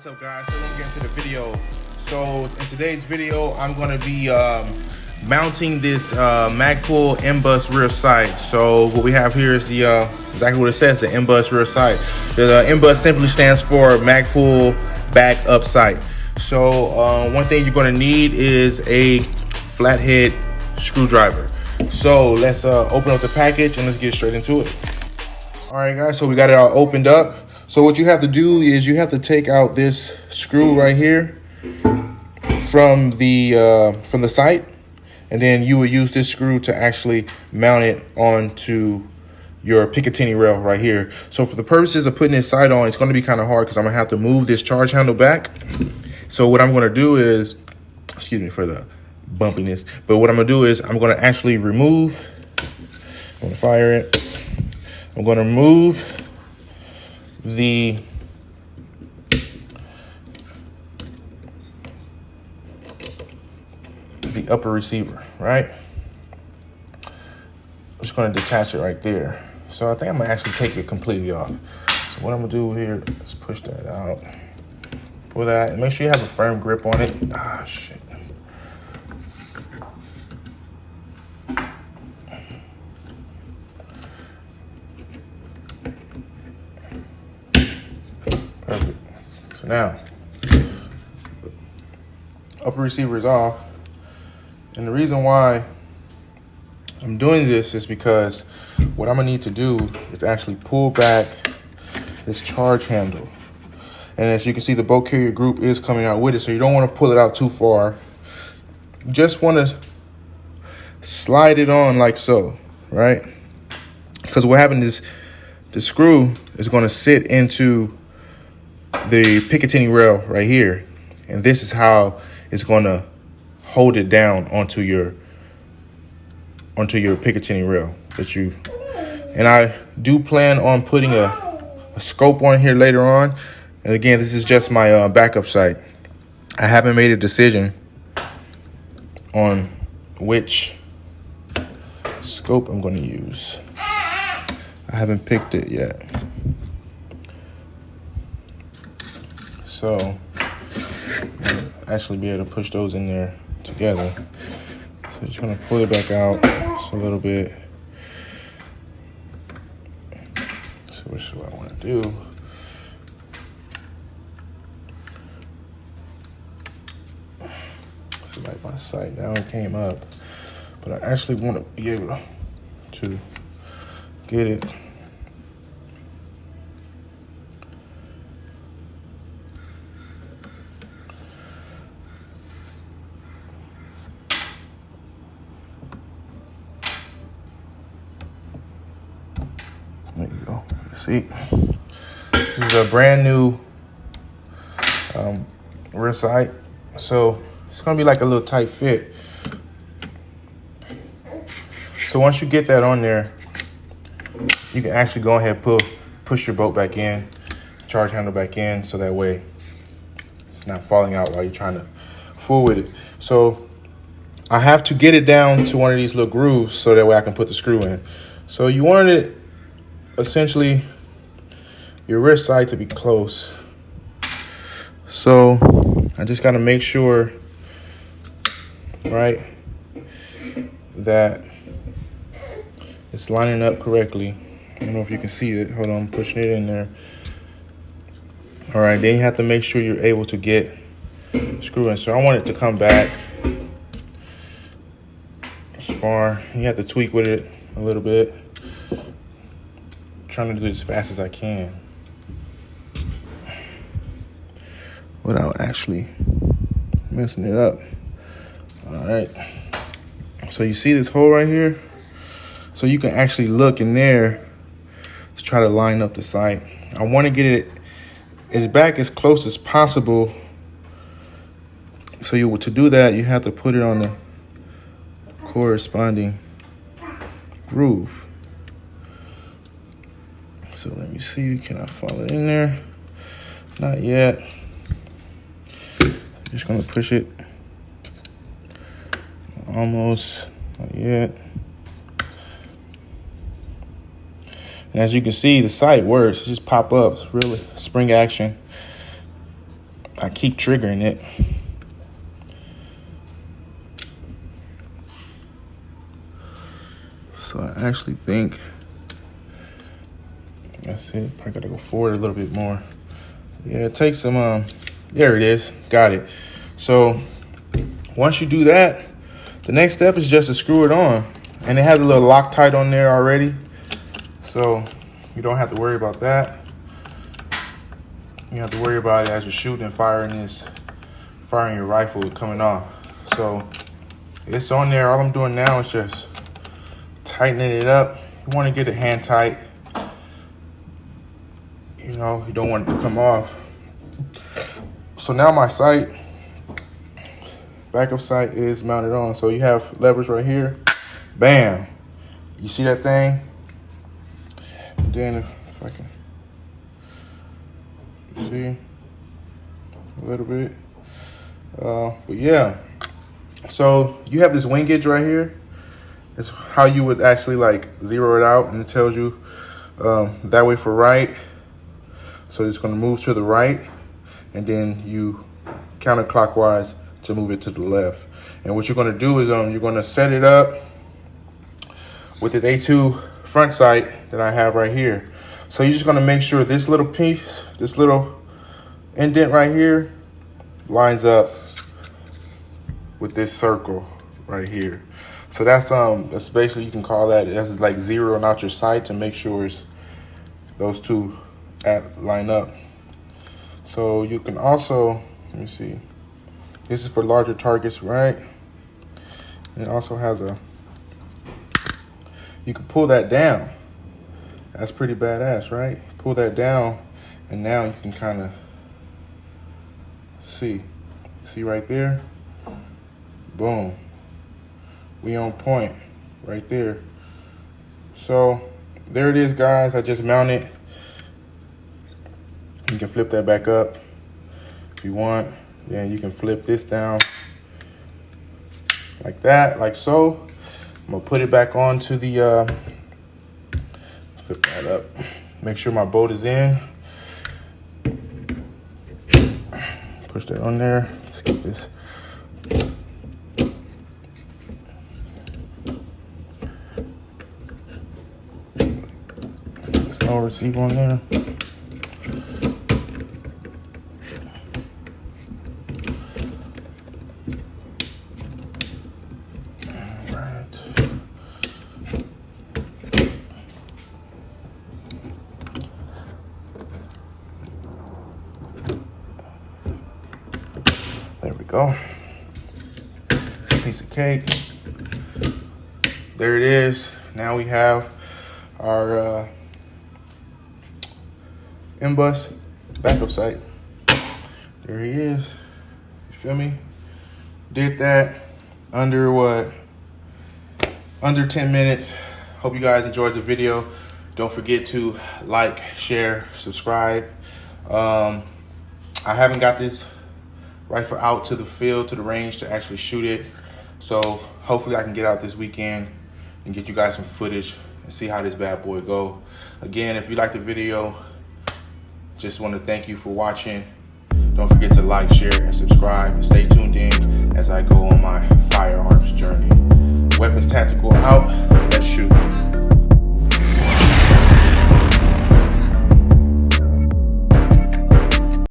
What's up, guys? So we're gonna get into the video. So in today's video, I'm gonna be mounting this Magpul Mbus rear sight. So what we have here is the exactly what it says, the Mbus rear sight. The Mbus simply stands for Magpul backup sight. So one thing you're gonna need is a flathead screwdriver. So let's open up the package and let's get straight into it. All right, guys, so we got it all opened up. So what you have to do is you have to take out this screw right here from the sight, and then you will use this screw to actually mount it onto your Picatinny rail right here. So for the purposes of putting this sight on, it's going to be kind of hard because I'm gonna have to move this charge handle back. So what I'm going to do is, excuse me for the bumpiness, but what I'm going to do is I'm going to actually remove. I'm going to fire it. I'm going to remove the upper receiver, right? I'm just going to detach it right there. So I think I'm going to actually take it completely off. So what I'm going to do here is push that out. Pull that, and make sure you have a firm grip on it. Ah, shit. Perfect. So now, upper receiver is off. And the reason why I'm doing this is because what I'm gonna need to do is actually pull back this charge handle. And as you can see, the bolt carrier group is coming out with it, so you don't want to pull it out too far. You just want to slide it on like so, right? Because what happened is the screw is going to sit into the Picatinny rail right here, and this is how it's going to hold it down onto your Picatinny rail and I do plan on putting a scope on here later on. And again, this is just my backup sight. I haven't made a decision on which scope I'm going to use. I haven't picked it yet. So I'll actually be able to push those in there together. So just gonna pull it back out just a little bit. So which is what I want to do. So like my sight now came up, but I actually want to be able to get it. There you go. See, this is a brand new rear sight, so it's gonna be like a little tight fit. So once you get that on there, you can actually go ahead and push your bolt back in, charge handle back in, so that way it's not falling out while you're trying to fool with it. So I have to get it down to one of these little grooves so that way I can put the screw in. So you want it essentially your rear sight to be close. So I just got to make sure, right, that it's lining up correctly. I don't know if you can see it. Hold on, I'm pushing it in there. All right, then you have to make sure you're able to get screw in. So I want it to come back as far. You have to tweak with it a little bit. Trying to do it as fast as I can without actually messing it up. All right, so you see this hole right here? So you can actually look in there to try to line up the sight. I want to get it as back as close as possible. So to do that, you have to put it on the corresponding groove. So let me see, can I fall it in there? Not yet. Just gonna push it. Almost, not yet. And as you can see, the sight works. It just pop up. It's really spring action. I keep triggering it. So I actually think that's it. I gotta go forward a little bit more. Yeah, it takes some, there it is. Got it. So once you do that, the next step is just to screw it on. And it has a little Loctite on there already. So you don't have to worry about that. You have to worry about it as you're shooting and firing your rifle coming off. So it's on there. All I'm doing now is just tightening it up. You want to get it hand tight. You know, you don't want it to come off. So now my sight, backup sight is mounted on. So you have levers right here. Bam. You see that thing? And then if I can see a little bit. But yeah. So you have this wingage right here. It's how you would actually like zero it out, and it tells you that way for right. So it's going to move to the right, and then you counterclockwise to move it to the left. And what you're going to do is you're going to set it up with this A2 front sight that I have right here. So you're just going to make sure this little piece, this little indent right here lines up with this circle right here. So that's basically, you can call that's like zeroing out your sight to make sure it's those two line up. So you can also, let me see, this is for larger targets, right? And it also has you can pull that down. That's pretty badass, right? Pull that down, and now you can kind of see right there. Boom. We on point right there. So there it is, guys. I just mounted. You can flip that back up if you want. Then you can flip this down like that, like so. I'm gonna put it back onto the, flip that up. Make sure my bolt is in. Push that on there. Let's get this. No receiver on there. There we go. Piece of cake. There it is. Now we have our Mbus backup sight. There he is. You feel me? Did that under what? Under 10 minutes. Hope you guys enjoyed the video. Don't forget to like, share, subscribe. I haven't got this rifle out to the field, to the range to actually shoot it. So hopefully I can get out this weekend and get you guys some footage and see how this bad boy go. Again, if you liked the video, just want to thank you for watching. Don't forget to like, share, and subscribe, and stay tuned in as I go on my firearms journey. Weapons Tactical out.